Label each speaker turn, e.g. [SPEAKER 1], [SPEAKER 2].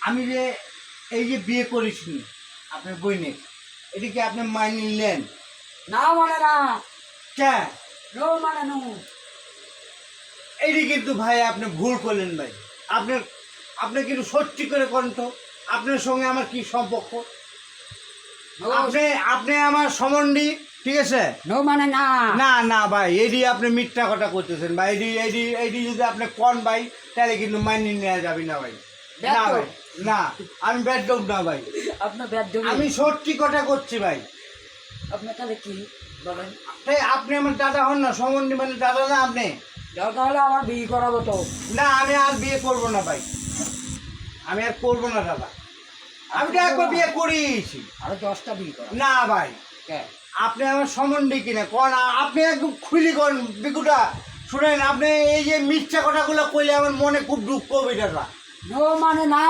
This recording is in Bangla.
[SPEAKER 1] আমি যে এই যে বিয়ে করিসনি আপনার বইনে, এটা কি আপনি মাইনে নিলেন?
[SPEAKER 2] না মানে না,
[SPEAKER 1] কে
[SPEAKER 2] নো মানে নো।
[SPEAKER 1] এইটি কিন্তু ভাই আপনি ভুল করলেন ভাই। আপনার আপনি কিন্তু সত্যি করে করেন তো, আপনার সঙ্গে আমার কি সম্পর্ক? আপনি আপনি আমার সম্বন্ধী, ঠিক আছে?
[SPEAKER 2] নো মানে না।
[SPEAKER 1] না না ভাই, এডি আপনি মিথ্যা কথা করতেছেন ভাই। এডি এডি এডি যদি আপনি কন ভাই, তাহলে কিন্তু মাইনে নেওয়া যাবে না ভাই। না ভাই, না, আমি বেদম না ভাই,
[SPEAKER 2] আপনার ব্যাট জমি।
[SPEAKER 1] আমি সত্যি কথা করছি ভাই।
[SPEAKER 2] আপনার তাহলে কি বলেন?
[SPEAKER 1] তাই আপনি আমার দাদা হন না, সম্বন্ধী মানে দাদা না আপনি?
[SPEAKER 2] দরকার হলে আমার বিয়ে করাবো তো।
[SPEAKER 1] না, আমি আর বিয়ে করব না ভাই, আমি আর করবো না দাদা। আমি তো একবার বিয়ে করিয়েছি।
[SPEAKER 2] আরো 10টা বিয়ে করা।
[SPEAKER 1] না ভাই,
[SPEAKER 2] কে?
[SPEAKER 1] আপনি আমার সম্বন্ধী কিনা কন, আপনি একদম খুলি কন বিকুটা। শুনেন, আপনি এই যে মিথ্যা কথাগুলো কইলে আমার মনে খুব দুঃখ হবে দাদা।
[SPEAKER 2] নো মানে না।